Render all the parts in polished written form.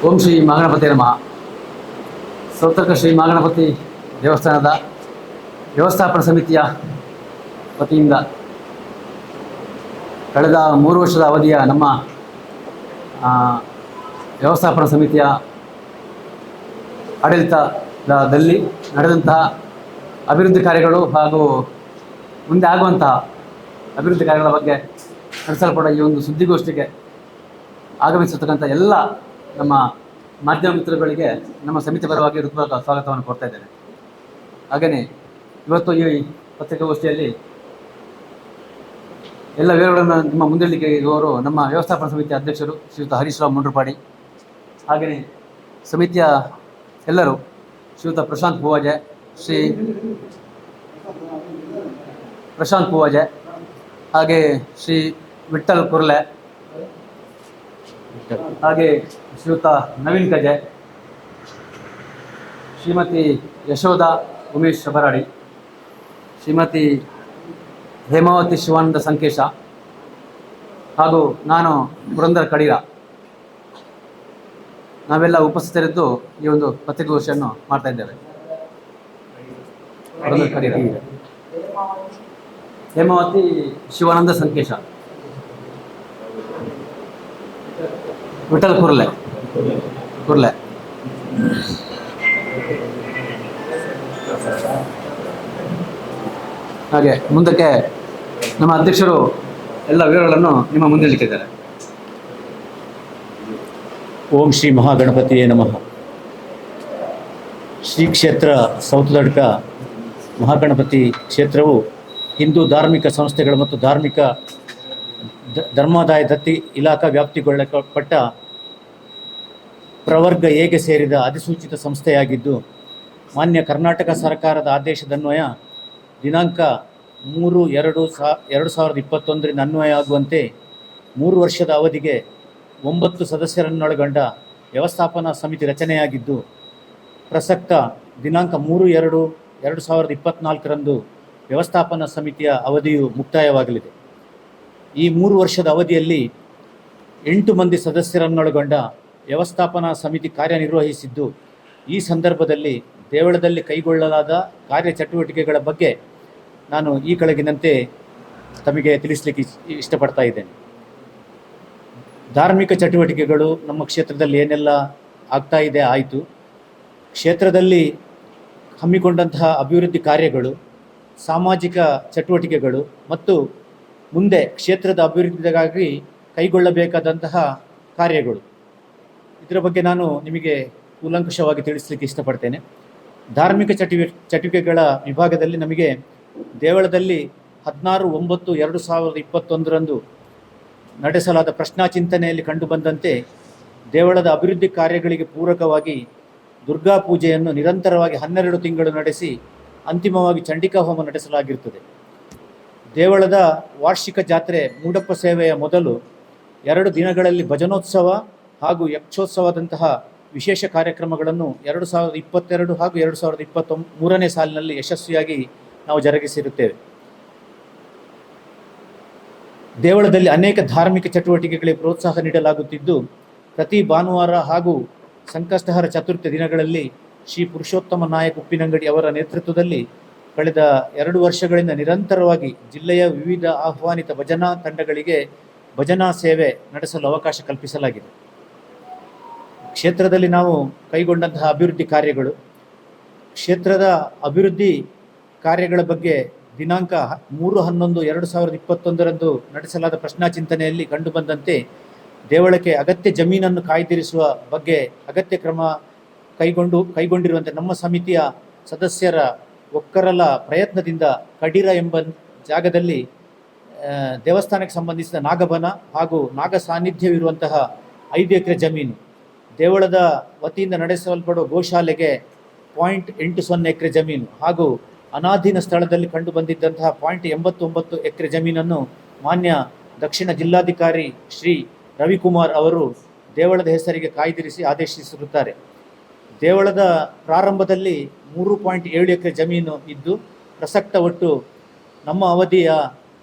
ಓಂ ಶ್ರೀ ಮಹಾಗಣಪತಿ ನಮಃ. ಸೌತರ್ಕ ಶ್ರೀ ಮಹಾಗಣಪತಿ ದೇವಸ್ಥಾನದ ವ್ಯವಸ್ಥಾಪನಾ ಸಮಿತಿಯ ವತಿಯಿಂದ ಕಳೆದ 3 ವರ್ಷದ ಅವಧಿಯ ನಮ್ಮ ವ್ಯವಸ್ಥಾಪನಾ ಸಮಿತಿಯ ಆಡಳಿತದಲ್ಲಿ ನಡೆದಂತಹ ಅಭಿವೃದ್ಧಿ ಕಾರ್ಯಗಳು ಹಾಗೂ ಮುಂದೆ ಆಗುವಂತಹ ಅಭಿವೃದ್ಧಿ ಕಾರ್ಯಗಳ ಬಗ್ಗೆ ನಡೆಸಲ್ಪಡುವ ಈ ಒಂದು ಸುದ್ದಿಗೋಷ್ಠಿಗೆ ಆಗಮಿಸಿರ್ತಕ್ಕಂಥ ಎಲ್ಲ ನಮ್ಮ ಮಾಧ್ಯಮ ಮಿತ್ರಗಳಿಗೆ ನಮ್ಮ ಸಮಿತಿ ಪರವಾಗಿ ಹೃತ್ಪೂರ್ವಕ ಸ್ವಾಗತವನ್ನು ಕೊಡ್ತಾ ಇದ್ದೇನೆ. ಹಾಗೆಯೇ ಇವತ್ತು ಈ ಪತ್ರಿಕಾಗೋಷ್ಠಿಯಲ್ಲಿ ಎಲ್ಲ ವಿವರಗಳನ್ನು ನಿಮ್ಮ ಮುಂದಿಡಲಿಕ್ಕೆ ಇರುವವರು ನಮ್ಮ ವ್ಯವಸ್ಥಾಪನಾ ಸಮಿತಿಯ ಅಧ್ಯಕ್ಷರು ಶ್ರೀಯುತ ಹರೀಶ್ರಾವ್ ಮುಂಡ್ರಪಾಡಿ, ಹಾಗೆಯೇ ಸಮಿತಿಯ ಎಲ್ಲರೂ ಶ್ರೀಯುತ ಪ್ರಶಾಂತ್ ಪೂವಾಜೆ, ಹಾಗೆ ಶ್ರೀ ವಿಠ್ಠಲ್ ಕುರ್ಲೆ, ಹಾಗೆ ಶ್ರೀಯುತ ನವೀನ್ ಕಜೆ, ಶ್ರೀಮತಿ ಯಶೋಧ ಉಮೇಶ್ ಶಬರಾಡಿ, ಶ್ರೀಮತಿ ಹೇಮಾವತಿ ಶಿವಾನಂದ ಸಂಕೇಶ, ಹಾಗೂ ನಾನು ಪುರಂದರ ಕಡೀರ, ನಾವೆಲ್ಲ ಉಪಸ್ಥಿತರಿದ್ದು ಈ ಒಂದು ಪತ್ರಿಕಾಗೋಷ್ಠಿಯನ್ನು ಮಾಡ್ತಾ ಇದ್ದೇವೆ. ಹೇಮಾವತಿ ಶಿವಾನಂದ ಸಂಕೇಶ, ವಿಠಲ್ ಕುರ್ಲೆ. ಹಾಗೆ ಮುಂದಕ್ಕೆ ನಮ್ಮ ಅಧ್ಯಕ್ಷರು ಎಲ್ಲ ವಿವರಗಳನ್ನು ನಿಮ್ಮ ಮುಂದೆ ಇಟ್ಟಿದ್ದಾರೆ. ಓಂ ಶ್ರೀ ಮಹಾಗಣಪತಿಯೇ ನಮಃ. ಶ್ರೀ ಕ್ಷೇತ್ರ ಸೌತದಡ್ಕ ಮಹಾಗಣಪತಿ ಕ್ಷೇತ್ರವು ಹಿಂದೂ ಧಾರ್ಮಿಕ ಸಂಸ್ಥೆಗಳು ಮತ್ತು ಧರ್ಮಾದಾಯ ದತ್ತಿ ಇಲಾಖಾ ವ್ಯಾಪ್ತಿಗೊಳ್ಳಲ್ಪಟ್ಟ ಪ್ರವರ್ಗ ಎಗೆ ಸೇರಿದ ಅಧಿಸೂಚಿತ ಸಂಸ್ಥೆಯಾಗಿದ್ದು, ಮಾನ್ಯ ಕರ್ನಾಟಕ ಸರ್ಕಾರದ ಆದೇಶದನ್ವಯ ದಿನಾಂಕ 3/2/2021 ಅನ್ವಯ ಆಗುವಂತೆ 3 ವರ್ಷದ ಅವಧಿಗೆ 9 ಸದಸ್ಯರನ್ನೊಳಗೊಂಡ ವ್ಯವಸ್ಥಾಪನಾ ಸಮಿತಿ ರಚನೆಯಾಗಿದ್ದು, ಪ್ರಸಕ್ತ ದಿನಾಂಕ 3/2/2024 ವ್ಯವಸ್ಥಾಪನಾ ಸಮಿತಿಯ ಅವಧಿಯು ಮುಕ್ತಾಯವಾಗಲಿದೆ. ಈ 3 ವರ್ಷದ ಅವಧಿಯಲ್ಲಿ 8 ಮಂದಿ ಸದಸ್ಯರನ್ನೊಳಗೊಂಡ ವ್ಯವಸ್ಥಾಪನಾ ಸಮಿತಿ ಕಾರ್ಯನಿರ್ವಹಿಸಿದ್ದು, ಈ ಸಂದರ್ಭದಲ್ಲಿ ದೇವಳದಲ್ಲಿ ಕೈಗೊಳ್ಳಲಾದ ಕಾರ್ಯಚಟುವಟಿಕೆಗಳ ಬಗ್ಗೆ ನಾನು ಈ ಕೆಳಗಿನಂತೆ ತಮಗೆ ತಿಳಿಸಲಿಕ್ಕೆ ಇಷ್ಟಪಡ್ತಾ ಇದ್ದೇನೆ. ಧಾರ್ಮಿಕ ಚಟುವಟಿಕೆಗಳು ನಮ್ಮ ಕ್ಷೇತ್ರದಲ್ಲಿ ಏನೆಲ್ಲ ಆಗ್ತಾ ಇದೆ ಆಯಿತು. ಕ್ಷೇತ್ರದಲ್ಲಿ ಹಮ್ಮಿಕೊಂಡಂತಹ ಅಭಿವೃದ್ಧಿ ಕಾರ್ಯಗಳು, ಸಾಮಾಜಿಕ ಚಟುವಟಿಕೆಗಳು ಮತ್ತು ಮುಂದೆ ಕ್ಷೇತ್ರದ ಅಭಿವೃದ್ಧಿಗಾಗಿ ಕೈಗೊಳ್ಳಬೇಕಾದಂತಹ ಕಾರ್ಯಗಳು, ಇದರ ಬಗ್ಗೆ ನಾನು ನಿಮಗೆ ಕೂಲಂಕಷವಾಗಿ ತಿಳಿಸಲಿಕ್ಕೆ ಇಷ್ಟಪಡ್ತೇನೆ. ಧಾರ್ಮಿಕ ಚಟುವಟಿಕೆಗಳ ವಿಭಾಗದಲ್ಲಿ ನಮಗೆ ದೇವಳದಲ್ಲಿ 16/9/2021 ನಡೆಸಲಾದ ಪ್ರಶ್ನಾಚಿಂತನೆಯಲ್ಲಿ ಕಂಡುಬಂದಂತೆ ದೇವಳದ ಅಭಿವೃದ್ಧಿ ಕಾರ್ಯಗಳಿಗೆ ಪೂರಕವಾಗಿ ದುರ್ಗಾ ಪೂಜೆಯನ್ನು ನಿರಂತರವಾಗಿ 12 ತಿಂಗಳು ನಡೆಸಿ ಅಂತಿಮವಾಗಿ ಚಂಡಿಕಾ ಹೋಮ ನಡೆಸಲಾಗಿರುತ್ತದೆ. ದೇವಳದ ವಾರ್ಷಿಕ ಜಾತ್ರೆ ಮೂಡಪ್ಪ ಸೇವೆಯ ಮೊದಲು 2 ದಿನಗಳಲ್ಲಿ ಭಜನೋತ್ಸವ ಹಾಗೂ ಯಕ್ಷೋತ್ಸವದಂತಹ ವಿಶೇಷ ಕಾರ್ಯಕ್ರಮಗಳನ್ನು 2022 ಹಾಗೂ 2023ನೇ ಸಾಲಿನಲ್ಲಿ ಯಶಸ್ವಿಯಾಗಿ ನಾವು ಜರುಗಿಸಿರುತ್ತೇವೆ. ದೇವಳದಲ್ಲಿ ಅನೇಕ ಧಾರ್ಮಿಕ ಚಟುವಟಿಕೆಗಳಿಗೆ ಪ್ರೋತ್ಸಾಹ ನೀಡಲಾಗುತ್ತಿದ್ದು, ಪ್ರತಿ ಭಾನುವಾರ ಹಾಗೂ ಸಂಕಷ್ಟಹರ ಚತುರ್ಥಿ ದಿನಗಳಲ್ಲಿ ಶ್ರೀ ಪುರುಷೋತ್ತಮ ನಾಯಕ್ ಉಪ್ಪಿನಂಗಡಿ ಅವರ ನೇತೃತ್ವದಲ್ಲಿ ಕಳೆದ 2 ವರ್ಷಗಳಿಂದ ನಿರಂತರವಾಗಿ ಜಿಲ್ಲೆಯ ವಿವಿಧ ಆಹ್ವಾನಿತ ಭಜನಾ ತಂಡಗಳಿಗೆ ಭಜನಾ ಸೇವೆ ನಡೆಸಲು ಅವಕಾಶ ಕಲ್ಪಿಸಲಾಗಿದೆ. ಕ್ಷೇತ್ರದಲ್ಲಿ ನಾವು ಕೈಗೊಂಡಂತಹ ಅಭಿವೃದ್ಧಿ ಕಾರ್ಯಗಳು, ಕ್ಷೇತ್ರದ ಅಭಿವೃದ್ಧಿ ಕಾರ್ಯಗಳ ಬಗ್ಗೆ ದಿನಾಂಕ 3/11/2021 ನಡೆಸಲಾದ ಪ್ರಶ್ನಾಚಿಂತನೆಯಲ್ಲಿ ಕಂಡುಬಂದಂತೆ ದೇವಳಕ್ಕೆ ಅಗತ್ಯ ಜಮೀನನ್ನು ಕಾಯ್ದಿರಿಸುವ ಬಗ್ಗೆ ಅಗತ್ಯ ಕ್ರಮ ಕೈಗೊಂಡಿರುವಂತೆ ನಮ್ಮ ಸಮಿತಿಯ ಸದಸ್ಯರ ಒಕ್ಕರಲ ಪ್ರಯತ್ನದಿಂದ ಕಡೀರ ಎಂಬ ಜಾಗದಲ್ಲಿ ದೇವಸ್ಥಾನಕ್ಕೆ ಸಂಬಂಧಿಸಿದ ನಾಗಬನ ಹಾಗೂ ನಾಗ ಸಾನ್ನಿಧ್ಯವಿರುವಂತಹ 5 ಎಕರೆ ಜಮೀನು, ದೇವಳದ ವತಿಯಿಂದ ನಡೆಸಲ್ಪಡುವ ಗೋಶಾಲೆಗೆ 0.80 ಎಕರೆ ಜಮೀನು ಹಾಗೂ ಅನಾಧೀನ ಸ್ಥಳದಲ್ಲಿ ಕಂಡುಬಂದಿದ್ದಂತಹ 0.89 ಎಕರೆ ಜಮೀನನ್ನು ಮಾನ್ಯ ದಕ್ಷಿಣ ಜಿಲ್ಲಾಧಿಕಾರಿ ಶ್ರೀ ರವಿಕುಮಾರ್ ಅವರು ದೇವಳದ ಹೆಸರಿಗೆ ಕಾಯ್ದಿರಿಸಿ ಆದೇಶಿಸಿರುತ್ತಾರೆ. ದೇವಳದ ಪ್ರಾರಂಭದಲ್ಲಿ 3.7 ಎಕರೆ ಜಮೀನು ಇದ್ದು, ಪ್ರಸಕ್ತ ಒಟ್ಟು ನಮ್ಮ ಅವಧಿಯ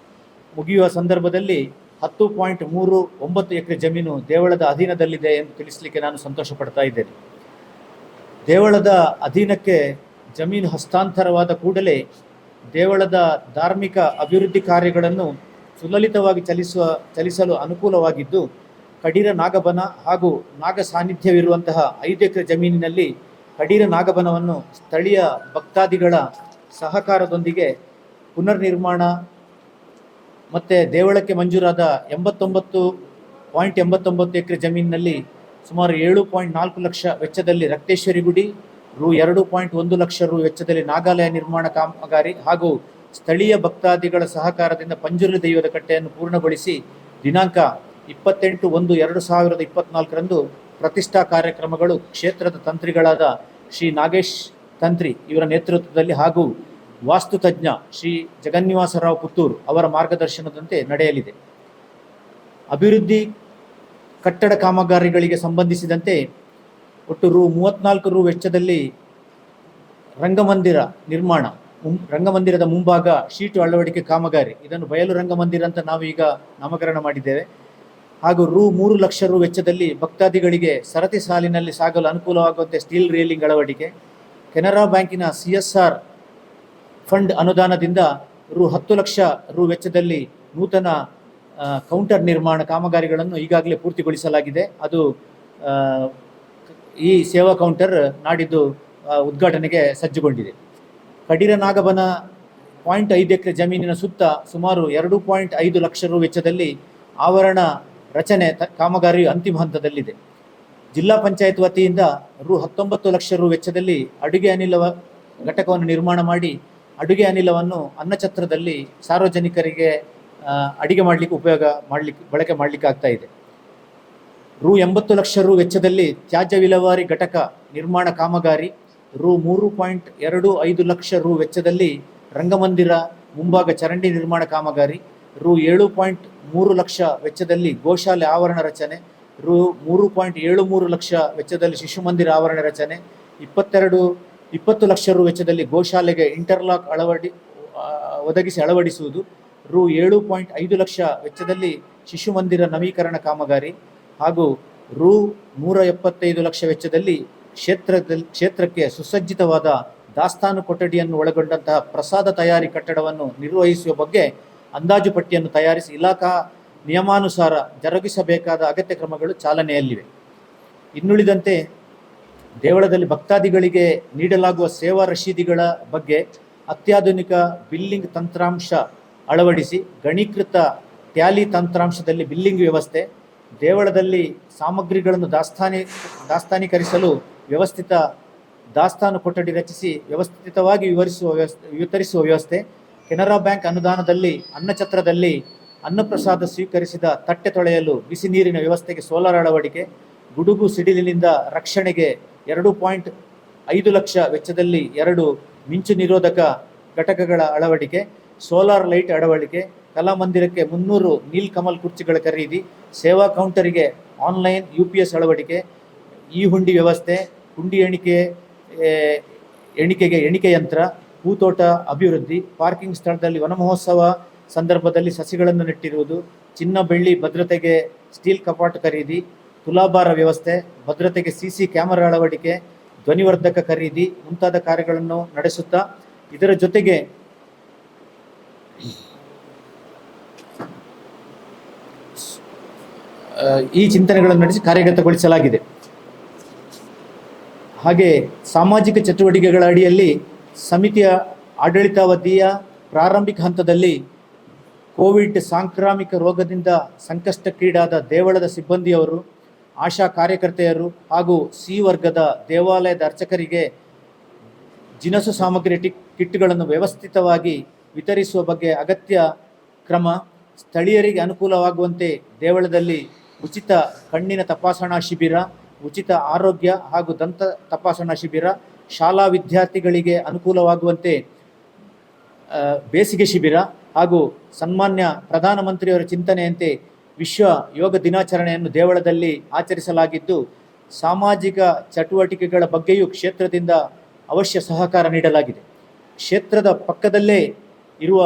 ಮುಗಿಯುವ ಸಂದರ್ಭದಲ್ಲಿ 10.39 ಎಕರೆ ಜಮೀನು ದೇವಳದ ಅಧೀನದಲ್ಲಿದೆ ಎಂದು ತಿಳಿಸಲಿಕ್ಕೆ ನಾನು ಸಂತೋಷ ಪಡ್ತಾ ಇದ್ದೇನೆ. ದೇವಳದ ಅಧೀನಕ್ಕೆ ಜಮೀನು ಹಸ್ತಾಂತರವಾದ ಕೂಡಲೇ ದೇವಳದ ಧಾರ್ಮಿಕ ಅಭಿವೃದ್ಧಿ ಕಾರ್ಯಗಳನ್ನು ಸುಲಲಿತವಾಗಿ ಚಲಿಸಲು ಅನುಕೂಲವಾಗಿದ್ದು, ಕಡೀರ ನಾಗಬನ ಹಾಗೂ ನಾಗ ಸಾನ್ನಿಧ್ಯವಿರುವಂತಹ 5 ಎಕರೆ ಜಮೀನಿನಲ್ಲಿ ಕಡೀರ ನಾಗಬನವನ್ನು ಸ್ಥಳೀಯ ಭಕ್ತಾದಿಗಳ ಸಹಕಾರದೊಂದಿಗೆ ಪುನರ್ನಿರ್ಮಾಣ ಮತ್ತು ದೇವಳಕ್ಕೆ ಮಂಜೂರಾದ 89.89 ಎಕರೆ ಜಮೀನಿನಲ್ಲಿ ಸುಮಾರು 7.4 ಲಕ್ಷ ವೆಚ್ಚದಲ್ಲಿ ರಕ್ತೇಶ್ವರಿ ಗುಡಿ, ರು 2.1 ಲಕ್ಷ ರು ವೆಚ್ಚದಲ್ಲಿ ನಾಗಾಲಯ ನಿರ್ಮಾಣ ಕಾಮಗಾರಿ ಹಾಗೂ ಸ್ಥಳೀಯ ಭಕ್ತಾದಿಗಳ ಸಹಕಾರದಿಂದ ಪಂಜುರ್ಲಿ ದೈವದ ಕಟ್ಟೆಯನ್ನು ಪೂರ್ಣಗೊಳಿಸಿ ದಿನಾಂಕ 28/1/2024 ಪ್ರತಿಷ್ಠಾ ಕಾರ್ಯಕ್ರಮಗಳು ಕ್ಷೇತ್ರದ ತಂತ್ರಿಗಳಾದ ಶ್ರೀ ನಾಗೇಶ್ ತಂತ್ರಿ ಇವರ ನೇತೃತ್ವದಲ್ಲಿ ಹಾಗೂ ವಾಸ್ತುತಜ್ಞ ಶ್ರೀ ಜಗನ್ನಿವಾಸರಾವ್ ಪುತ್ತೂರು ಅವರ ಮಾರ್ಗದರ್ಶನದಂತೆ ನಡೆಯಲಿದೆ. ಅಭಿವೃದ್ಧಿ ಕಟ್ಟಡ ಕಾಮಗಾರಿಗಳಿಗೆ ಸಂಬಂಧಿಸಿದಂತೆ ಒಟ್ಟು ರು 34 ರು ವೆಚ್ಚದಲ್ಲಿ ರಂಗಮಂದಿರ ನಿರ್ಮಾಣ, ರಂಗಮಂದಿರದ ಮುಂಭಾಗ ಶೀಟು ಅಳವಡಿಕೆ ಕಾಮಗಾರಿ, ಇದನ್ನು ಬಯಲು ರಂಗಮಂದಿರ ಅಂತ ನಾವು ಈಗ ನಾಮಕರಣ ಮಾಡಿದ್ದೇವೆ, ಹಾಗೂ ರು 3 ಲಕ್ಷ ರು ವೆಚ್ಚದಲ್ಲಿ ಭಕ್ತಾದಿಗಳಿಗೆ ಸರತಿ ಸಾಲಿನಲ್ಲಿ ಸಾಗಲು ಅನುಕೂಲವಾಗುವಂತೆ ಸ್ಟೀಲ್ ರೇಲಿಂಗ್ ಅಳವಡಿಕೆ, ಕೆನರಾ ಬ್ಯಾಂಕಿನ CSR ಫಂಡ್ ಅನುದಾನದಿಂದ ರು 10 ಲಕ್ಷ ರು ವೆಚ್ಚದಲ್ಲಿ ನೂತನ ಕೌಂಟರ್ ನಿರ್ಮಾಣ ಕಾಮಗಾರಿಗಳನ್ನು ಈಗಾಗಲೇ ಪೂರ್ತಿಗೊಳಿಸಲಾಗಿದೆ. ಅದು ಈ ಸೇವಾ ಕೌಂಟರ್ ನಾಡಿದ್ದು ಉದ್ಘಾಟನೆಗೆ ಸಜ್ಜುಗೊಂಡಿದೆ. ಕಡೀರ ನಾಗಬನ 0.5 ಎಕರೆ ಜಮೀನಿನ ಸುತ್ತ ಸುಮಾರು 2.5 ಲಕ್ಷ ರು ವೆಚ್ಚದಲ್ಲಿ ಆವರಣ ರಚನೆ ಕಾಮಗಾರಿಯು ಅಂತಿಮ ಹಂತದಲ್ಲಿದೆ. ಜಿಲ್ಲಾ ಪಂಚಾಯತ್ ವತಿಯಿಂದ ರು 19 ಲಕ್ಷ ರು ವೆಚ್ಚದಲ್ಲಿ ಅಡುಗೆ ಅನಿಲ ಘಟಕವನ್ನು ನಿರ್ಮಾಣ ಮಾಡಿ ಅಡುಗೆ ಅನಿಲವನ್ನು ಅನ್ನಛತ್ರದಲ್ಲಿ ಸಾರ್ವಜನಿಕರಿಗೆ ಅಡಿಗೆ ಮಾಡಲಿಕ್ಕೆ ಬಳಕೆ ಮಾಡಲಿಕ್ಕೆ ಆಗ್ತಾ ಇದೆ. ರು 80 ಲಕ್ಷ ರು ವೆಚ್ಚದಲ್ಲಿ ತ್ಯಾಜ್ಯ ವಿಲೇವಾರಿ ಘಟಕ ನಿರ್ಮಾಣ ಕಾಮಗಾರಿ, ರು 3.25 ಲಕ್ಷ ರು ವೆಚ್ಚದಲ್ಲಿ ರಂಗಮಂದಿರ ಮುಂಭಾಗ ಚರಂಡಿ ನಿರ್ಮಾಣ ಕಾಮಗಾರಿ, ರು 7.3 ಲಕ್ಷ ವೆಚ್ಚದಲ್ಲಿ ಗೋಶಾಲೆ ಆವರಣ ರಚನೆ, ರು 3.73 ಲಕ್ಷ ವೆಚ್ಚದಲ್ಲಿ ಶಿಶು ಮಂದಿರ ಆವರಣ ರಚನೆ, 20 ಲಕ್ಷ ರು ವೆಚ್ಚದಲ್ಲಿ ಗೋಶಾಲೆಗೆ ಇಂಟರ್ಲಾಕ್ ಒದಗಿಸಿ ಅಳವಡಿಸುವುದು, ರು 7.5 ಲಕ್ಷ ವೆಚ್ಚದಲ್ಲಿ ಶಿಶು ಮಂದಿರ ನವೀಕರಣ ಕಾಮಗಾರಿ ಹಾಗೂ ರು 175 ಲಕ್ಷ ವೆಚ್ಚದಲ್ಲಿ ಕ್ಷೇತ್ರಕ್ಕೆ ಸುಸಜ್ಜಿತವಾದ ದಾಸ್ತಾನು ಕೊಠಡಿಯನ್ನು ಒಳಗೊಂಡಂತಹ ಪ್ರಸಾದ ತಯಾರಿ ಕಟ್ಟಡವನ್ನು ನಿರ್ವಹಿಸುವ ಬಗ್ಗೆ ಅಂದಾಜು ಪಟ್ಟಿಯನ್ನು ತಯಾರಿಸಿ ಇಲಾಖಾ ನಿಯಮಾನುಸಾರ ಜರುಗಿಸಬೇಕಾದ ಅಗತ್ಯ ಕ್ರಮಗಳು ಚಾಲನೆಯಲ್ಲಿವೆ. ಇನ್ನುಳಿದಂತೆ ದೇವಳದಲ್ಲಿ ಭಕ್ತಾದಿಗಳಿಗೆ ನೀಡಲಾಗುವ ಸೇವಾ ರಶೀದಿಗಳ ಬಗ್ಗೆ ಅತ್ಯಾಧುನಿಕ ಬಿಲ್ಲಿಂಗ್ ತಂತ್ರಾಂಶ ಅಳವಡಿಸಿ ಗಣೀಕೃತ ಟ್ಯಾಲಿ ತಂತ್ರಾಂಶದಲ್ಲಿ ಬಿಲ್ಲಿಂಗ್ ವ್ಯವಸ್ಥೆ, ದೇವಳದಲ್ಲಿ ಸಾಮಗ್ರಿಗಳನ್ನು ದಾಸ್ತಾನೀಕರಿಸಲು ವ್ಯವಸ್ಥಿತ ದಾಸ್ತಾನು ಕೊಠಡಿ ರಚಿಸಿ ವ್ಯವಸ್ಥಿತವಾಗಿ ವಿತರಿಸುವ ವ್ಯವಸ್ಥೆ, ಕೆನರಾ ಬ್ಯಾಂಕ್ ಅನುದಾನದಲ್ಲಿ ಅನ್ನಛತ್ರದಲ್ಲಿ ಅನ್ನಪ್ರಸಾದ ಸ್ವೀಕರಿಸಿದ ತಟ್ಟೆ ತೊಳೆಯಲು ಬಿಸಿ ನೀರಿನ ವ್ಯವಸ್ಥೆಗೆ ಸೋಲಾರ್ ಅಳವಡಿಕೆ, ಗುಡುಗು ಸಿಡಿಲಿನಿಂದ ರಕ್ಷಣೆಗೆ 2.5 ಲಕ್ಷ ವೆಚ್ಚದಲ್ಲಿ 2 ಮಿಂಚು ನಿರೋಧಕ ಘಟಕಗಳ ಅಳವಡಿಕೆ, ಸೋಲಾರ್ ಲೈಟ್ ಅಳವಡಿಕೆ, ಕಲಾಮಂದಿರಕ್ಕೆ 300 ನೀಲ್ ಕಮಲ್ ಕುರ್ಚಿಗಳ ಖರೀದಿ, ಸೇವಾ ಕೌಂಟರಿಗೆ ಆನ್ಲೈನ್ UPS ಅಳವಡಿಕೆ, ಈ ಹುಂಡಿ ವ್ಯವಸ್ಥೆ, ಹುಂಡಿ ಎಣಿಕೆಗೆ ಎಣಿಕೆ ಯಂತ್ರ, ಹೂತೋಟ ಅಭಿವೃದ್ಧಿ, ಪಾರ್ಕಿಂಗ್ ಸ್ಥಳದಲ್ಲಿ ವನಮಹೋತ್ಸವ ಸಂದರ್ಭದಲ್ಲಿ ಸಸಿಗಳನ್ನು ನೆಟ್ಟಿರುವುದು, ಚಿನ್ನ ಬೆಳ್ಳಿ ಭದ್ರತೆಗೆ ಸ್ಟೀಲ್ ಕಪಾಟು ಖರೀದಿ, ತುಲಾಭಾರ ವ್ಯವಸ್ಥೆ, ಭದ್ರತೆಗೆ CC ಕ್ಯಾಮೆರಾ ಅಳವಡಿಕೆ, ಧ್ವನಿವರ್ಧಕ ಖರೀದಿ ಮುಂತಾದ ಕಾರ್ಯಗಳನ್ನು ನಡೆಸುತ್ತಾ ಇದರ ಜೊತೆಗೆ ಈ ಚಿಂತನೆಗಳನ್ನು ನಡೆಸಿ ಕಾರ್ಯಗತಗೊಳಿಸಲಾಗಿದೆ. ಹಾಗೆ ಸಾಮಾಜಿಕ ಚಟುವಟಿಕೆಗಳ ಅಡಿಯಲ್ಲಿ ಸಮಿತಿಯ ಆಡಳಿತಾವಧಿಯ ಪ್ರಾರಂಭಿಕ ಹಂತದಲ್ಲಿ ಕೋವಿಡ್ ಸಾಂಕ್ರಾಮಿಕ ರೋಗದಿಂದ ಸಂಕಷ್ಟಕ್ಕೀಡಾದ ದೇವಳದ ಸಿಬ್ಬಂದಿಯವರು, ಆಶಾ ಕಾರ್ಯಕರ್ತೆಯರು ಹಾಗೂ ಸಿ ವರ್ಗದ ದೇವಾಲಯದ ಅರ್ಚಕರಿಗೆ ಜಿನಸು ಸಾಮಗ್ರಿ ಕಿಟ್ಗಳನ್ನು ವ್ಯವಸ್ಥಿತವಾಗಿ ವಿತರಿಸುವ ಬಗ್ಗೆ ಅಗತ್ಯ ಕ್ರಮ, ಸ್ಥಳೀಯರಿಗೆ ಅನುಕೂಲವಾಗುವಂತೆ ದೇವಳದಲ್ಲಿ ಉಚಿತ ಕಣ್ಣಿನ ತಪಾಸಣಾ ಶಿಬಿರ, ಉಚಿತ ಆರೋಗ್ಯ ಹಾಗೂ ದಂತ ತಪಾಸಣಾ ಶಿಬಿರ, ಶಾಲಾ ವಿದ್ಯಾರ್ಥಿಗಳಿಗೆ ಅನುಕೂಲವಾಗುವಂತೆ ಬೇಸಿಗೆ ಶಿಬಿರ ಹಾಗೂ ಸನ್ಮಾನ್ಯ ಪ್ರಧಾನಮಂತ್ರಿಯವರ ಚಿಂತನೆಯಂತೆ ವಿಶ್ವ ಯೋಗ ದಿನಾಚರಣೆಯನ್ನು ದೇವಳದಲ್ಲಿ ಆಚರಿಸಲಾಗಿದ್ದು, ಸಾಮಾಜಿಕ ಚಟುವಟಿಕೆಗಳ ಬಗ್ಗೆಯೂ ಕ್ಷೇತ್ರದಿಂದ ಅವಶ್ಯ ಸಹಕಾರ ನೀಡಲಾಗಿದೆ. ಕ್ಷೇತ್ರದ ಪಕ್ಕದಲ್ಲೇ ಇರುವ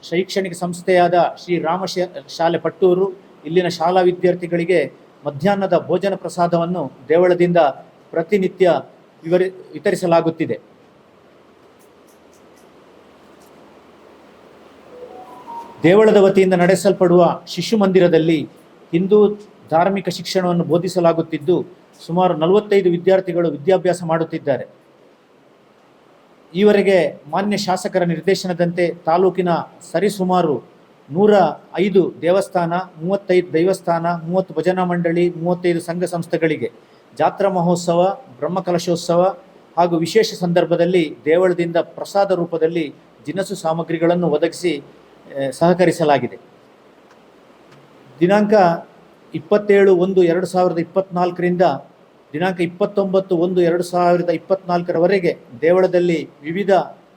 ಶೈಕ್ಷಣಿಕ ಸಂಸ್ಥೆಯಾದ ಶ್ರೀ ರಾಮ ಶಾಲೆ ಪಟ್ಟೂರು ಇಲ್ಲಿನ ಶಾಲಾ ವಿದ್ಯಾರ್ಥಿಗಳಿಗೆ ಮಧ್ಯಾಹ್ನದ ಭೋಜನ ಪ್ರಸಾದವನ್ನು ದೇವಳದಿಂದ ಪ್ರತಿನಿತ್ಯ ವಿತರಿಸಲಾಗುತ್ತಿದೆ. ದೇವಳದ ವತಿಯಿಂದ ನಡೆಸಲ್ಪಡುವ ಶಿಶು ಮಂದಿರದಲ್ಲಿ ಹಿಂದೂ ಧಾರ್ಮಿಕ ಶಿಕ್ಷಣವನ್ನು ಬೋಧಿಸಲಾಗುತ್ತಿದ್ದು ಸುಮಾರು 45 ವಿದ್ಯಾರ್ಥಿಗಳು ವಿದ್ಯಾಭ್ಯಾಸ ಮಾಡುತ್ತಿದ್ದಾರೆ. ಈವರೆಗೆ ಮಾನ್ಯ ಶಾಸಕರ ನಿರ್ದೇಶನದಂತೆ ತಾಲೂಕಿನ ಸರಿಸುಮಾರು 105 ದೇವಸ್ಥಾನ, 35 ದೈವಸ್ಥಾನ, 30 ಭಜನಾ ಮಂಡಳಿ, 35 ಸಂಘ ಸಂಸ್ಥೆಗಳಿಗೆ ಜಾತ್ರಾ ಮಹೋತ್ಸವ, ಬ್ರಹ್ಮಕಲಶೋತ್ಸವ ಹಾಗೂ ವಿಶೇಷ ಸಂದರ್ಭದಲ್ಲಿ ದೇವಳದಿಂದ ಪ್ರಸಾದ ರೂಪದಲ್ಲಿ ದಿನಸು ಸಾಮಗ್ರಿಗಳನ್ನು ಒದಗಿಸಿ ಸಹಕರಿಸಲಾಗಿದೆ. ದಿನಾಂಕ 27/1/2024ರಿಂದ ದಿನಾಂಕ 29/1/2024ರವರೆಗೆ ದೇವಳದಲ್ಲಿ ವಿವಿಧ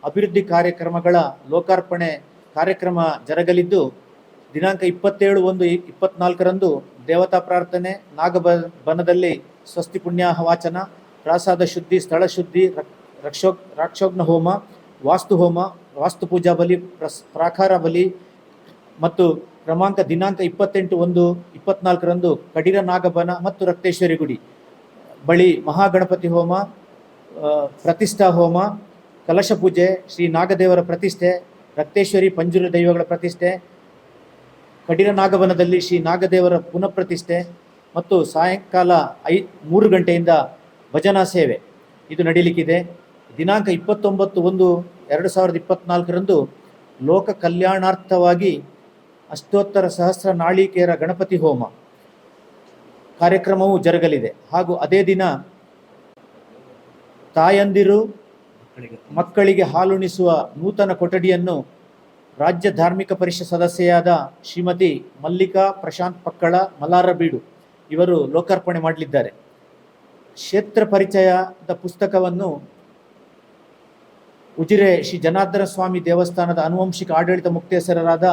ಅಭಿವೃದ್ಧಿ ಕಾರ್ಯಕ್ರಮಗಳ ಲೋಕಾರ್ಪಣೆ ಕಾರ್ಯಕ್ರಮ ಜರಗಲಿದ್ದು, ದಿನಾಂಕ 27/1/24ರಂದು ದೇವತಾ ಪ್ರಾರ್ಥನೆ, ನಾಗಬನದಲ್ಲಿ ಸ್ವಸ್ತಿ ಪುಣ್ಯಾಹ ವಾಚನ, ಪ್ರಾಸಾದ ಶುದ್ಧಿ, ಸ್ಥಳ ಶುದ್ಧಿ, ರಾಕ್ಷೋಗ್ನ ಹೋಮ, ವಾಸ್ತು ಹೋಮ, ವಾಸ್ತು ಪೂಜಾ ಬಲಿ, ಪ್ರಾಕಾರ ಬಲಿ ಮತ್ತು ದಿನಾಂಕ 28/1/24ರಂದು ಕಡಿರ ನಾಗಬನ ಮತ್ತು ರಕ್ತೇಶ್ವರಿ ಗುಡಿ ಬಳಿ ಮಹಾಗಣಪತಿ ಹೋಮ, ಪ್ರತಿಷ್ಠಾ ಹೋಮ, ಕಲಶ ಪೂಜೆ, ಶ್ರೀ ನಾಗದೇವರ ಪ್ರತಿಷ್ಠೆ, ರಕ್ತೇಶ್ವರಿ ಪಂಜುರ ದೈವಗಳ ಪ್ರತಿಷ್ಠೆ, ಕಡಿರ ನಾಗಬನದಲ್ಲಿ ಶ್ರೀ ನಾಗದೇವರ ಪುನಃ ಪ್ರತಿಷ್ಠೆ ಮತ್ತು ಸಾಯಂಕಾಲ 3 ಗಂಟೆಯಿಂದ ಭಜನಾ ಸೇವೆ ಇದು ನಡೀಲಿಕ್ಕಿದೆ. ದಿನಾಂಕ 29/1/2024ರಂದು ಲೋಕ ಕಲ್ಯಾಣಾರ್ಥವಾಗಿ ಅಷ್ಟೋತ್ತರ ಸಹಸ್ರ ನಾಳಿಕೇರ ಗಣಪತಿ ಹೋಮ ಕಾರ್ಯಕ್ರಮವು ಜರುಗಲಿದೆ. ಹಾಗೂ ಅದೇ ದಿನ ತಾಯಂದಿರು ಮಕ್ಕಳಿಗೆ ಹಾಲುಣಿಸುವ ನೂತನ ಕೊಠಡಿಯನ್ನು ರಾಜ್ಯ ಧಾರ್ಮಿಕ ಪರಿಷತ್ ಸದಸ್ಯೆಯಾದ ಶ್ರೀಮತಿ ಮಲ್ಲಿಕಾ ಪ್ರಶಾಂತ್ ಪಕ್ಕಳ ಮಲಾರಬೀಡು ಇವರು ಲೋಕಾರ್ಪಣೆ ಮಾಡಲಿದ್ದಾರೆ. ಕ್ಷೇತ್ರ ಪರಿಚಯದ ಪುಸ್ತಕವನ್ನು ಉಜಿರೆ ಶ್ರೀ ಜನಾರ್ದನ ಸ್ವಾಮಿ ದೇವಸ್ಥಾನದ ಆನುವಂಶಿಕ ಆಡಳಿತ ಮುಕ್ತೇಸರರಾದ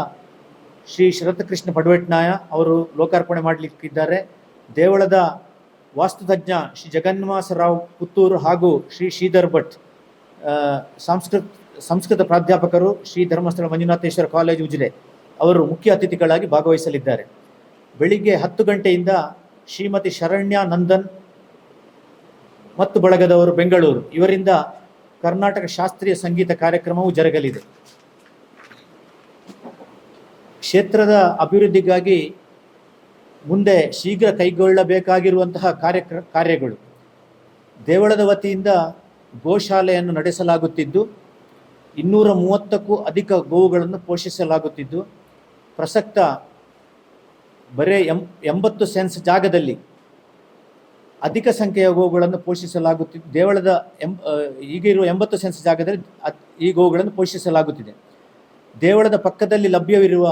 ಶ್ರೀ ಶರತ್ಕೃಷ್ಣ ಪಡ್ವೆಟ್ನಾಯ ಅವರು ಲೋಕಾರ್ಪಣೆ ಮಾಡಲಿಕ್ಕಿದ್ದಾರೆ. ದೇವಳದ ವಾಸ್ತುತಜ್ಞ ಶ್ರೀ ಜಗನ್ನಿವಾಸರಾವ್ ಪುತ್ತೂರು ಹಾಗೂ ಶ್ರೀ ಶ್ರೀಧರ್ ಭಟ್ ಸಂಸ್ಕೃತ ಪ್ರಾಧ್ಯಾಪಕರು ಶ್ರೀ ಧರ್ಮಸ್ಥಳ ಮಂಜುನಾಥೇಶ್ವರ ಕಾಲೇಜು ಉಜಿರೆ ಅವರು ಮುಖ್ಯ ಅತಿಥಿಗಳಾಗಿ ಭಾಗವಹಿಸಲಿದ್ದಾರೆ. ಬೆಳಿಗ್ಗೆ 10 ಗಂಟೆಯಿಂದ ಶ್ರೀಮತಿ ಶರಣ್ಯ ನಂದನ್ ಮತ್ತು ಬಳಗದವರು ಬೆಂಗಳೂರು ಇವರಿಂದ ಕರ್ನಾಟಕ ಶಾಸ್ತ್ರೀಯ ಸಂಗೀತ ಕಾರ್ಯಕ್ರಮವು ಜರುಗಲಿದೆ. ಕ್ಷೇತ್ರದ ಅಭಿವೃದ್ಧಿಗಾಗಿ ಮುಂದೆ ಶೀಘ್ರ ಕೈಗೊಳ್ಳಬೇಕಾಗಿರುವಂತಹ ಕಾರ್ಯಗಳು ದೇವಳದ ವತಿಯಿಂದ ಗೋಶಾಲೆಯನ್ನು ನಡೆಸಲಾಗುತ್ತಿದ್ದು 230ಕ್ಕೂ ಅಧಿಕ ಗೋವುಗಳನ್ನು ಪೋಷಿಸಲಾಗುತ್ತಿದ್ದು, ಪ್ರಸಕ್ತ ಬರೇ 80 ಸೆನ್ಸ್ ಜಾಗದಲ್ಲಿ ಅಧಿಕ ಸಂಖ್ಯೆಯ ಗೋವುಗಳನ್ನು ಪೋಷಿಸಲಾಗುತ್ತಿದ್ದು, ದೇವಳದ ಈಗಿರುವ 80 ಸೆನ್ಸ್ ಜಾಗದಲ್ಲಿ ಈ ಗೋವುಗಳನ್ನು ಪೋಷಿಸಲಾಗುತ್ತಿದೆ. ದೇವಳದ ಪಕ್ಕದಲ್ಲಿ ಲಭ್ಯವಿರುವ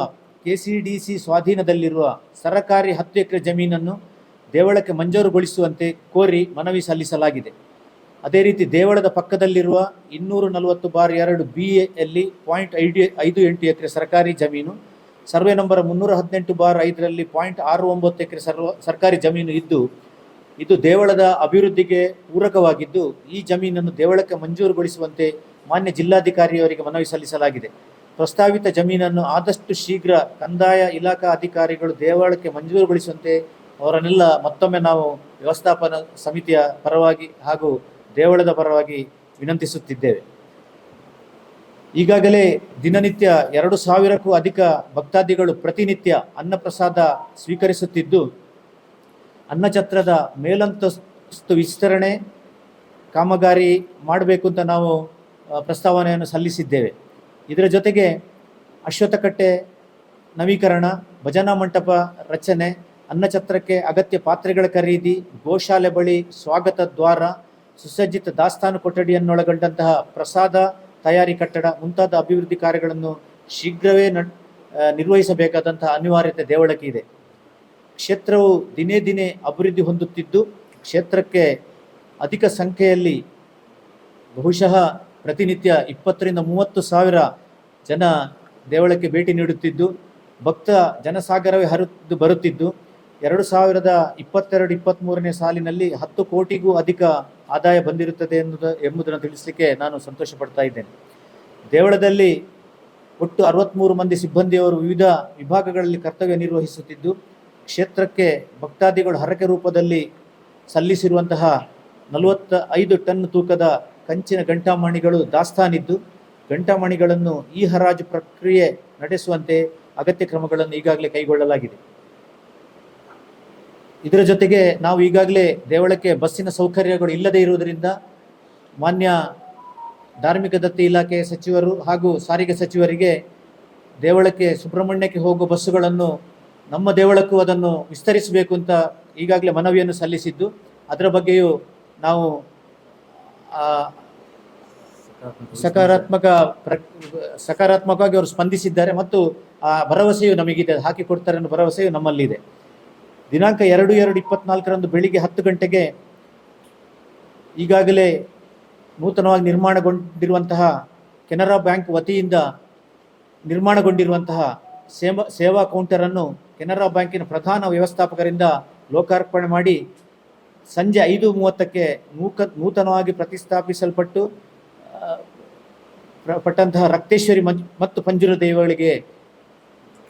KCDC ಸ್ವಾಧೀನದಲ್ಲಿರುವ ಸರಕಾರಿ 10 ಎಕರೆ ಜಮೀನನ್ನು ದೇವಳಕ್ಕೆ ಮಂಜೂರುಗೊಳಿಸುವಂತೆ ಕೋರಿ ಮನವಿ ಸಲ್ಲಿಸಲಾಗಿದೆ. ಅದೇ ರೀತಿ ದೇವಳದ ಪಕ್ಕದಲ್ಲಿರುವ 240/2 BAಯಲ್ಲಿ 0.58 ಎಕರೆ ಸರ್ಕಾರಿ ಜಮೀನು, ಸರ್ವೆ ನಂಬರ್ 318/5ರಲ್ಲಿ 0.69 ಎಕರೆ ಸರ್ಕಾರಿ ಜಮೀನು ಇದ್ದು, ಇದು ದೇವಳದ ಅಭಿವೃದ್ಧಿಗೆ ಪೂರಕವಾಗಿದ್ದು, ಈ ಜಮೀನನ್ನು ದೇವಳಕ್ಕೆ ಮಂಜೂರುಗೊಳಿಸುವಂತೆ ಮಾನ್ಯ ಜಿಲ್ಲಾಧಿಕಾರಿಯವರಿಗೆ ಮನವಿ ಸಲ್ಲಿಸಲಾಗಿದೆ. ಪ್ರಸ್ತಾವಿತ ಜಮೀನನ್ನು ಆದಷ್ಟು ಶೀಘ್ರ ಕಂದಾಯ ಇಲಾಖಾ ಅಧಿಕಾರಿಗಳು ದೇವಳಕ್ಕೆ ಮಂಜೂರುಗೊಳಿಸುವಂತೆ ಅವರನ್ನೆಲ್ಲ ಮತ್ತೊಮ್ಮೆ ನಾವು ವ್ಯವಸ್ಥಾಪನಾ ಸಮಿತಿಯ ಪರವಾಗಿ ಹಾಗೂ ದೇವಳದ ಪರವಾಗಿ ವಿನಂತಿಸುತ್ತಿದ್ದೇವೆ. ಈಗಾಗಲೇ ದಿನನಿತ್ಯ 2,000ಕ್ಕೂ ಅಧಿಕ ಭಕ್ತಾದಿಗಳು ಪ್ರತಿನಿತ್ಯ ಅನ್ನಪ್ರಸಾದ ಸ್ವೀಕರಿಸುತ್ತಿದ್ದು, ಅನ್ನಛತ್ರದ ಮೇಲಂತಸ್ತು ವಿಸ್ತರಣೆ ಕಾಮಗಾರಿ ಮಾಡಬೇಕು ಅಂತ ನಾವು ಪ್ರಸ್ತಾವನೆಯನ್ನು ಸಲ್ಲಿಸಿದ್ದೇವೆ. ಇದರ ಜೊತೆಗೆ ಅಶ್ವತ್ಥಕಟ್ಟೆ ನವೀಕರಣ, ಭಜನಾ ಮಂಟಪ ರಚನೆ, ಅನ್ನಛತ್ರಕ್ಕೆ ಅಗತ್ಯ ಪಾತ್ರೆಗಳ ಖರೀದಿ, ಗೋಶಾಲೆ ಬಳಿ ಸ್ವಾಗತ ದ್ವಾರ, ಸುಸಜ್ಜಿತ ದಾಸ್ತಾನು ಕೊಠಡಿಯನ್ನೊಳಗೊಂಡಂತಹ ಪ್ರಸಾದ ತಯಾರಿ ಕಟ್ಟಡ ಮುಂತಾದ ಅಭಿವೃದ್ಧಿ ಕಾರ್ಯಗಳನ್ನು ಶೀಘ್ರವೇ ನಿರ್ವಹಿಸಬೇಕಾದಂತಹ ಅನಿವಾರ್ಯತೆ ದೇವಳಕ್ಕೆ ಇದೆ. ಕ್ಷೇತ್ರವು ದಿನೇ ದಿನೇ ಅಭಿವೃದ್ಧಿ ಹೊಂದುತ್ತಿದ್ದು, ಕ್ಷೇತ್ರಕ್ಕೆ ಅಧಿಕ ಸಂಖ್ಯೆಯಲ್ಲಿ ಬಹುಶಃ ಪ್ರತಿನಿತ್ಯ 20ರಿಂದ 30 ಸಾವಿರ ಜನ ದೇವಳಕ್ಕೆ ಭೇಟಿ ನೀಡುತ್ತಿದ್ದು, ಭಕ್ತ ಜನಸಾಗರವೇ ಹರಿದು ಬರುತ್ತಿದ್ದು, 2022-23ನೇ ಸಾಲಿನಲ್ಲಿ 10 ಕೋಟಿಗೂ ಅಧಿಕ ಆದಾಯ ಬಂದಿರುತ್ತದೆ ಎಂಬುದನ್ನು ತಿಳಿಸಲಿಕ್ಕೆ ನಾನು ಸಂತೋಷ ಪಡ್ತಾ ಇದ್ದೇನೆ. ದೇವಳದಲ್ಲಿ ಒಟ್ಟು 63 ಮಂದಿ ಸಿಬ್ಬಂದಿಯವರು ವಿವಿಧ ವಿಭಾಗಗಳಲ್ಲಿ ಕರ್ತವ್ಯ ನಿರ್ವಹಿಸುತ್ತಿದ್ದು, ಕ್ಷೇತ್ರಕ್ಕೆ ಭಕ್ತಾದಿಗಳು ಹರಕೆ ರೂಪದಲ್ಲಿ ಸಲ್ಲಿಸಿರುವಂತಹ 45 ಟನ್ ತೂಕದ ಕಂಚಿನ ಘಂಟಾಮಣಿಗಳು ದಾಸ್ತಾನಿದ್ದು, ಘಂಟಾಮಣಿಗಳನ್ನು ಈ ಹರಾಜು ಪ್ರಕ್ರಿಯೆ ನಡೆಸುವಂತೆ ಅಗತ್ಯ ಕ್ರಮಗಳನ್ನು ಈಗಾಗಲೇ ಕೈಗೊಳ್ಳಲಾಗಿದೆ. ಇದರ ಜೊತೆಗೆ ನಾವು ಈಗಾಗಲೇ ದೇವಳಕ್ಕೆ ಬಸ್ಸಿನ ಸೌಕರ್ಯಗಳು ಇಲ್ಲದೇ ಇರುವುದರಿಂದ ಮಾನ್ಯ ಧಾರ್ಮಿಕ ದತ್ತಿ ಇಲಾಖೆಯ ಸಚಿವರು ಹಾಗೂ ಸಾರಿಗೆ ಸಚಿವರಿಗೆ ದೇವಳಕ್ಕೆ ಸುಬ್ರಹ್ಮಣ್ಯಕ್ಕೆ ಹೋಗುವ ಬಸ್ಸುಗಳನ್ನು ನಮ್ಮ ದೇವಳಕ್ಕೂ ಅದನ್ನು ವಿಸ್ತರಿಸಬೇಕು ಅಂತ ಈಗಾಗಲೇ ಮನವಿಯನ್ನು ಸಲ್ಲಿಸಿದ್ದು, ಅದರ ಬಗ್ಗೆಯೂ ನಾವು ಸಕಾರಾತ್ಮಕವಾಗಿ ಅವರು ಸ್ಪಂದಿಸಿದ್ದಾರೆ ಮತ್ತು ಆ ಭರವಸೆಯು ನಮಗಿದೆ, ಹಾಕಿಕೊಡ್ತಾರೆ ಅನ್ನೋ ಭರವಸೆಯು ನಮ್ಮಲ್ಲಿದೆ. ದಿನಾಂಕ 2/2/24 ಬೆಳಿಗ್ಗೆ 10 ಗಂಟೆಗೆ ಈಗಾಗಲೇ ನೂತನವಾಗಿ ನಿರ್ಮಾಣಗೊಂಡಿರುವಂತಹ ಕೆನರಾ ಬ್ಯಾಂಕ್ ವತಿಯಿಂದ ನಿರ್ಮಾಣಗೊಂಡಿರುವಂತಹ ಸೇವಾ ಕೌಂಟರನ್ನು ಕೆನರಾ ಬ್ಯಾಂಕಿನ ಪ್ರಧಾನ ವ್ಯವಸ್ಥಾಪಕರಿಂದ ಲೋಕಾರ್ಪಣೆ ಮಾಡಿ ಸಂಜೆ 5:30ಕ್ಕೆ ನೂತನವಾಗಿ ಪಟ್ಟಂತಹ ರಕ್ತೇಶ್ವರಿ ಮತ್ತು ಪಂಜುರ ದೇವಳಿಗೆ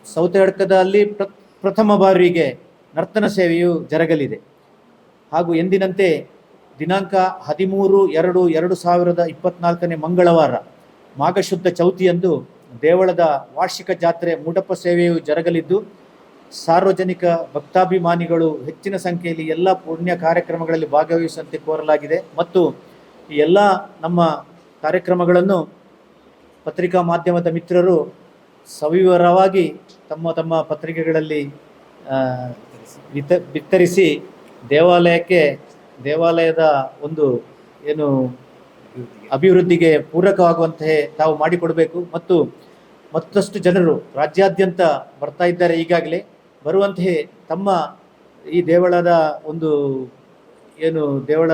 ಸೌತೆಹಡ್ಕದಲ್ಲಿ ಪ್ರಥಮ ಬಾರಿಗೆ ನರ್ತನ ಸೇವೆಯು ಜರಗಲಿದೆ. ಹಾಗೂ ಎಂದಿನಂತೆ ದಿನಾಂಕ 13/2/2024 ಮಂಗಳವಾರ ಮಾಘಶುದ್ಧ ಚೌತಿಯಂದು ದೇವಳದ ವಾರ್ಷಿಕ ಜಾತ್ರೆ ಮೂಡಪ್ಪ ಸೇವೆಯು ಜರಗಲಿದ್ದು, ಸಾರ್ವಜನಿಕ ಭಕ್ತಾಭಿಮಾನಿಗಳು ಹೆಚ್ಚಿನ ಸಂಖ್ಯೆಯಲ್ಲಿ ಎಲ್ಲ ಪುಣ್ಯ ಕಾರ್ಯಕ್ರಮಗಳಲ್ಲಿ ಭಾಗವಹಿಸುವಂತೆ ಕೋರಲಾಗಿದೆ. ಮತ್ತು ಈ ಎಲ್ಲ ನಮ್ಮ ಕಾರ್ಯಕ್ರಮಗಳನ್ನು ಪತ್ರಿಕಾ ಮಾಧ್ಯಮದ ಮಿತ್ರರು ಸವಿವರವಾಗಿ ತಮ್ಮ ಪತ್ರಿಕೆಗಳಲ್ಲಿ ಬಿತ್ತರಿಸಿ ದೇವಾಲಯದ ಒಂದು ಏನು ಅಭಿವೃದ್ಧಿಗೆ ಪೂರಕವಾಗುವಂತೆ ತಾವು ಮಾಡಿಕೊಡಬೇಕು. ಮತ್ತು ಮತ್ತಷ್ಟು ಜನರು ರಾಜ್ಯಾದ್ಯಂತ ಬರ್ತಾ ಇದ್ದಾರೆ, ಈಗಾಗಲೇ ಬರುವಂತೆ ತಮ್ಮ ಈ ದೇವಳದ ಒಂದು ಏನು ದೇವಳ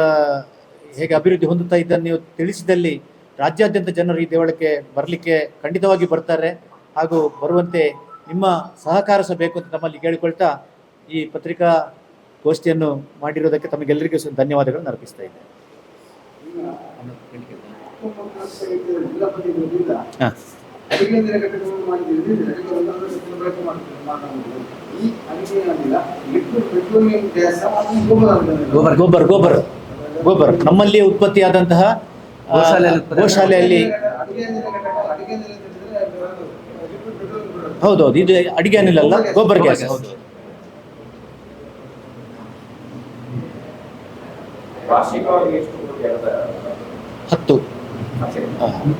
ಹೇಗೆ ಅಭಿವೃದ್ಧಿ ಹೊಂದುತ್ತಾ ಇದ್ದನ್ನು ನೀವು ತಿಳಿಸಿದಲ್ಲಿ ರಾಜ್ಯಾದ್ಯಂತ ಜನರು ಈ ದೇವಳಕ್ಕೆ ಬರಲಿಕ್ಕೆ ಖಂಡಿತವಾಗಿ ಬರ್ತಾರೆ. ಹಾಗೂ ಬರುವಂತೆ ನಿಮ್ಮ ಸಹಕಾರ ಬೇಕು ಅಂತ ನಮ್ಮಲ್ಲಿ ಕೇಳಿಕೊಳ್ತಾ ಈ ಪತ್ರಿಕಾ ಗೋಷ್ಠಿಯನ್ನು ಮಾಡಿರೋದಕ್ಕೆ ತಮಗೆಲ್ಲರಿಗೂ ಧನ್ಯವಾದಗಳನ್ನು ಅರ್ಪಿಸ್ತಾ ಇದ್ದೇನೆ. ಗೋಬರ್ ನಮ್ಮಲ್ಲಿ ಉತ್ಪತ್ತಿಯಾದಂತಹ ಗೋಶಾಲೆಯಲ್ಲಿ ಹೌದೌದು, ಇದು ಅಡಿಗೆ ಅನಿಲ ಅಲ್ಲ, ಗೋಬರ್ ಗ್ಯಾಸ್. ಹೌದು.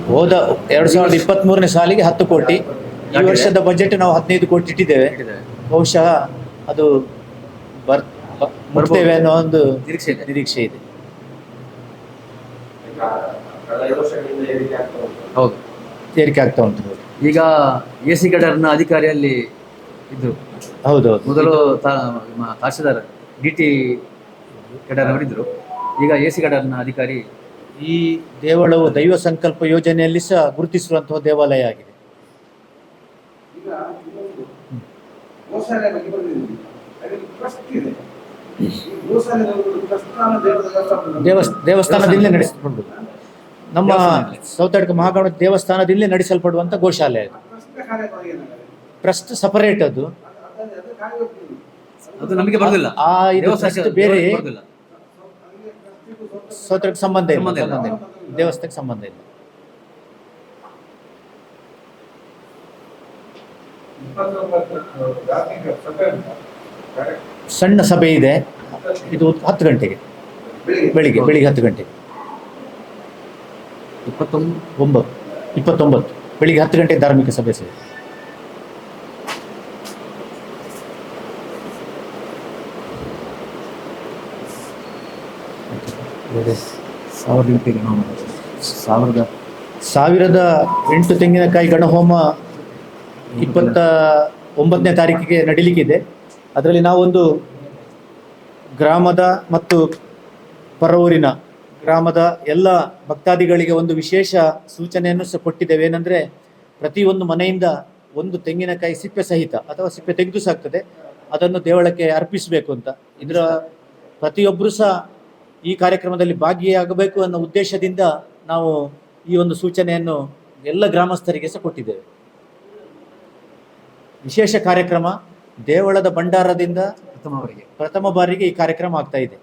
ಹೋದ 2023ನೇ ಸಾಲಿಗೆ 10 ಕೋಟಿ, ಈ ವರ್ಷದ ಬಜೆಟ್ ನಾವು 15 ಕೋಟಿ ಇಟ್ಟಿದ್ದೇವೆ. ಬಹುಶಃ ಅದು ಬರ್ತೇವೆ ಅನ್ನೋ ಒಂದು ನಿರೀಕ್ಷೆ ಇದೆ. ಹೌದು, ಏರಿಕೆ ಆಗ್ತಾ ಉಂಟು. ಈಗ AC ಗಡರ್ನ ಅಧಿಕಾರಿಯಲ್ಲಿ ಇದ್ರು. ಹೌದೌದು, ಮೊದಲು ತಹಶೀಲ್ದಾರ್ DT ಗಡರ್ ಅವರಿದ್ರು. ಈಗ AC ಗಡರ್ನ ಅಧಿಕಾರಿ. ಈ ದೇವಳವು ದೈವ ಸಂಕಲ್ಪ ಯೋಜನೆಯಲ್ಲಿ ಸಹ ಗುರುತಿಸಿರುವಂತಹ ದೇವಾಲಯ ಆಗಿದೆ. ದೇವಸ್ಥಾನದಿಂದಲೇ ನಡೆಸಲ್ಪಡುವುದು, ನಮ್ಮ ಸೌತಡ್ಕ ಮಹಾಗಣಪತಿ ದೇವಸ್ಥಾನದಿಂದಲೇ ನಡೆಸಲ್ಪಡುವಂತ ಗೋಶಾಲೆ ಅದು. ಟ್ರಸ್ಟ್ ಸಪರೇಟ್, ಅದು ನಮಗೆ ಬರೋದಿಲ್ಲ. ಬೇರೆ ಸೌತಡ್ಕ ಸಂಬಂಧ ಇಲ್ಲ, ದೇವಸ್ಥಾನಕ್ಕೆ ಸಂಬಂಧ ಇಲ್ಲ. ಸಣ್ಣ ಸಭೆ ಇದೆ, ಇದು 10 ಗಂಟೆಗೆ, ಬೆಳಿಗ್ಗೆ 10 ಗಂಟೆಗೆ. 29 ಬೆಳಿಗ್ಗೆ 10 ಗಂಟೆಗೆ ಧಾರ್ಮಿಕ ಸಭೆ ಸೇರಿ. ಸಾವಿರದ 8 ತೆಂಗಿನಕಾಯಿ ಗಣಹೋಮ 29ನೇ ತಾರೀಕಿಗೆ ನಡೀಲಿಕ್ಕಿದೆ. ಅದರಲ್ಲಿ ನಾವೊಂದು ಗ್ರಾಮದ ಮತ್ತು ಪರವೂರಿನ ಗ್ರಾಮದ ಎಲ್ಲ ಭಕ್ತಾದಿಗಳಿಗೆ ಒಂದು ವಿಶೇಷ ಸೂಚನೆಯನ್ನು ಸಹ ಕೊಟ್ಟಿದ್ದೇವೆ. ಏನಂದರೆ, ಪ್ರತಿಯೊಂದು ಮನೆಯಿಂದ ಒಂದು ತೆಂಗಿನಕಾಯಿ ಸಿಪ್ಪೆ ಸಹಿತ ಅಥವಾ ಸಿಪ್ಪೆ ತೆಗೆದು ಸಾಕ್ತದೆ, ಅದನ್ನು ದೇವಳಕ್ಕೆ ಅರ್ಪಿಸಬೇಕು ಅಂತ. ಇದರ ಪ್ರತಿಯೊಬ್ಬರು ಸಹ ಈ ಕಾರ್ಯಕ್ರಮದಲ್ಲಿ ಭಾಗಿಯಾಗಬೇಕು ಅನ್ನೋ ಉದ್ದೇಶದಿಂದ ನಾವು ಈ ಒಂದು ಸೂಚನೆಯನ್ನು ಎಲ್ಲ ಗ್ರಾಮಸ್ಥರಿಗೆ ಸಹ ಕೊಟ್ಟಿದ್ದೇವೆ. ವಿಶೇಷ ಕಾರ್ಯಕ್ರಮ. ದೇವಳದ ಭಂಡಾರದಿಂದ ಪ್ರಥಮವರಿಗೆ ಪ್ರಥಮ ಬಾರಿಗೆ ಈ ಕಾರ್ಯಕ್ರಮ ಆಗ್ತಾ ಇದೆ.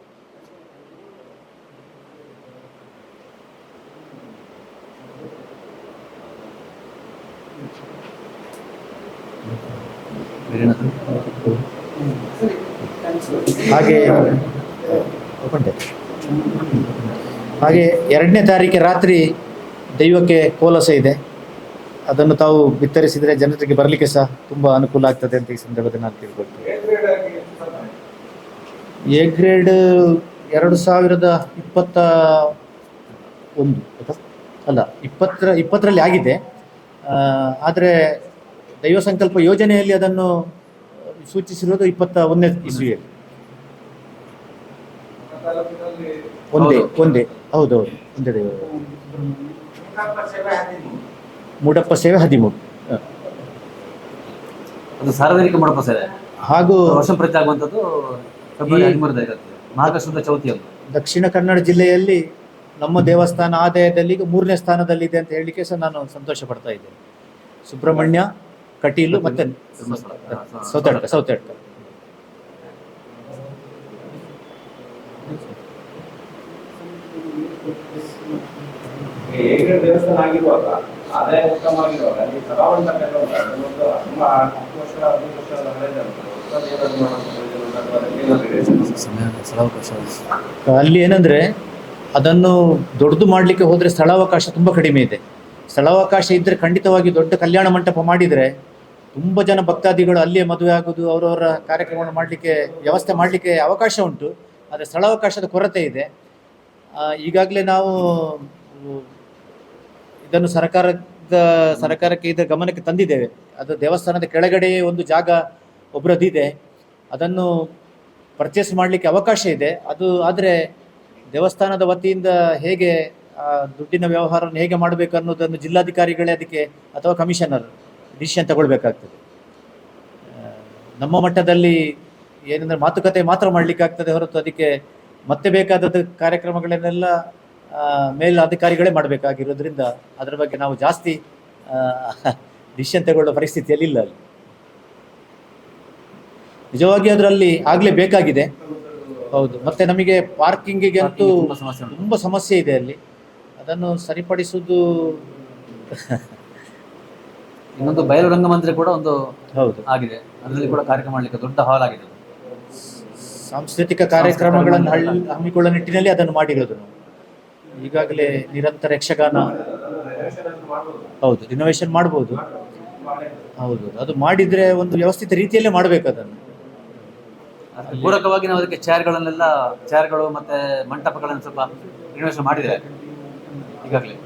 ಹಾಗೆ ಹಾಗೆ 2ನೇ ತಾರೀಕಿಗೆ ರಾತ್ರಿ ದೈವಕ್ಕೆ ಕೋಲಸ ಇದೆ. ಅದನ್ನು ತಾವು ಬಿತ್ತರಿಸಿದರೆ ಜನರಿಗೆ ಬರಲಿಕ್ಕೆ ಸಹ ತುಂಬ ಅನುಕೂಲ ಆಗ್ತದೆ ಅಂತ ಈ ಸಂದರ್ಭದಲ್ಲಿ ನಾನು ತಿಳ್ಕೊಳ್ತೇನೆ. ಎ ಗ್ರೇಡ್ 2021 ಅಲ್ಲ 20ರಲ್ಲಿ ಆಗಿದೆ. ಆದರೆ ದೈವ ಸಂಕಲ್ಪ ಯೋಜನೆಯಲ್ಲಿ ಅದನ್ನು ಸೂಚಿಸಿರುವುದು 21ನೇ ಇಸ್ವಿಯಲ್ಲಿ. ಒಂದೇ ಹೌದೌದು, ಒಂದೇ ದೈವ. ಮೂಡಪ್ಪ ಸೇವೆ 13. ಅದು ಸಾರ್ವಜನಿಕ ಮಂಟಪ ಸೇವೆ ಹಾಗೂ ವರ್ಷ ಪ್ರತಿ ಆಗುವಂಥದ್ದು ಫೆಬ್ರವರಿ 13 ಇರುತ್ತೆ, ಮಾಘ ಶುದ್ಧ ಚೌತಿಯಂದು. ದಕ್ಷಿಣ ಕನ್ನಡ ಜಿಲ್ಲೆಯಲ್ಲಿ ನಮ್ಮ ದೇವಸ್ಥಾನ ಆದಾಯದಲ್ಲಿ ಈಗ 3ನೇ ಸ್ಥಾನದಲ್ಲಿದೆ ಅಂತ ಹೇಳಲಿಕ್ಕೆ ಸಹ ನಾನು ಸಂತೋಷ ಪಡ್ತಾ ಇದ್ದೇನೆ. ಸುಬ್ರಹ್ಮಣ್ಯ, ಕಟೀಲು ಮತ್ತೆ ಸೌತಡ್ಕ. ದೇವಸ್ಥಾನ ಆಗಿರುವಾಗ ಆದಾಯ ಉತ್ತಮವಾಗಿರುವಾಗ ಅಲ್ಲಿ ಸಭಾವಂತ ತುಂಬಾ 10 ವರ್ಷ 15 ವರ್ಷದ ಅಲ್ಲಿ ಏನಂದ್ರೆ ಅದನ್ನು ದೊಡ್ಡದು ಮಾಡಲಿಕ್ಕೆ ಹೋದರೆ ಸ್ಥಳಾವಕಾಶ ತುಂಬ ಕಡಿಮೆ ಇದೆ. ಸ್ಥಳಾವಕಾಶ ಇದ್ದರೆ ಖಂಡಿತವಾಗಿ ದೊಡ್ಡ ಕಲ್ಯಾಣ ಮಂಟಪ ಮಾಡಿದರೆ ತುಂಬ ಜನ ಭಕ್ತಾದಿಗಳು ಅಲ್ಲಿಯೇ ಮದುವೆ ಆಗೋದು, ಅವರವರ ಕಾರ್ಯಕ್ರಮವನ್ನು ಮಾಡಲಿಕ್ಕೆ ವ್ಯವಸ್ಥೆ ಮಾಡಲಿಕ್ಕೆ ಅವಕಾಶ ಉಂಟು. ಆದರೆ ಸ್ಥಳಾವಕಾಶದ ಕೊರತೆ ಇದೆ. ಈಗಾಗಲೇ ನಾವು ಇದನ್ನು ಸರ್ಕಾರಕ್ಕೆ ಇದರ ಗಮನಕ್ಕೆ ತಂದಿದ್ದೇವೆ. ಅದು ದೇವಸ್ಥಾನದ ಕೆಳಗಡೆಯೇ ಒಂದು ಜಾಗ ಒಬ್ಬರದ್ದಿದೆ, ಅದನ್ನು ಪರ್ಚೇಸ್ ಮಾಡಲಿಕ್ಕೆ ಅವಕಾಶ ಇದೆ. ಅದು ಆದರೆ ದೇವಸ್ಥಾನದ ವತಿಯಿಂದ ಹೇಗೆ ದುಡ್ಡಿನ ವ್ಯವಹಾರವನ್ನು ಹೇಗೆ ಮಾಡಬೇಕು ಅನ್ನೋದನ್ನು ಜಿಲ್ಲಾಧಿಕಾರಿಗಳೇ ಅದಕ್ಕೆ ಅಥವಾ ಕಮಿಷನರ್ ಡಿಸಿಷನ್ ತಗೊಳ್ಬೇಕಾಗ್ತದೆ. ನಮ್ಮ ಮಟ್ಟದಲ್ಲಿ ಏನಂದರೆ ಮಾತುಕತೆ ಮಾತ್ರ ಮಾಡಲಿಕ್ಕಾಗ್ತದೆ ಹೊರತು ಅದಕ್ಕೆ ಮತ್ತೆ ಬೇಕಾದ ಕಾರ್ಯಕ್ರಮಗಳನ್ನೆಲ್ಲ ಮೇಲಧಿಕಾರಿಗಳೇ ಮಾಡಬೇಕಾಗಿರೋದ್ರಿಂದ ಅದರ ಬಗ್ಗೆ ನಾವು ಜಾಸ್ತಿ ಡಿಸಿಷನ್ ತಗೊಳ್ಳೋ ಪರಿಸ್ಥಿತಿಯಲ್ಲಿ ಇಲ್ಲ. ಅಲ್ಲಿ ನಿಜವಾಗಿ ಅದರಲ್ಲಿ ಆಗಲೇ ಬೇಕಾಗಿದೆ. ಹೌದು. ಮತ್ತೆ ನಮಗೆ ಪಾರ್ಕಿಂಗಿಗೆ ಅಂತೂ ತುಂಬ ಸಮಸ್ಯೆ ಇದೆ ಅಲ್ಲಿ. ಅದನ್ನು ಸರಿಪಡಿಸುವುದು. ಇನ್ನೊಂದು ಬಯಲು ರಂಗಮಂದಿರ ಕೂಡ ಒಂದು ಹೌದು ಆಗಿದೆ, ಅದರಲ್ಲಿ ಕೂಡ ಕಾರ್ಯಕ್ರಮ ಮಾಡಲಿಕ್ಕೆ ದೊಡ್ಡ ಹಾಲ್ ಆಗಿದೆ. ಸಾಂಸ್ಕೃತಿಕ ಕಾರ್ಯಕ್ರಮಗಳನ್ನು ಹಮ್ಮಿಕೊಳ್ಳುವ ನಿಟ್ಟಿನಲ್ಲಿ ಅದನ್ನು ಮಾಡಿರೋದು ನಾವು. ಈಗಾಗಲೇ ನಿರಂತರ ಯಕ್ಷಗಾನ, ಹೌದು, ರಿನೋವೇಷನ್ ಮಾಡ್ಬೋದು. ಹೌದು, ಅದು ಮಾಡಿದರೆ ಒಂದು ವ್ಯವಸ್ಥಿತ ರೀತಿಯಲ್ಲೇ ಮಾಡಬೇಕು ಅದನ್ನು. ಪೂರಕವಾಗಿ ನಾವು ಅದಕ್ಕೆ ಚೇರ್ಗಳು ಮತ್ತೆ ಮಂಟಪಗಳನ್ನು ಸ್ವಲ್ಪ ರಿನೋವೇಷನ್ ಮಾಡಿದ್ದೇವೆ ಈಗಾಗಲೇ.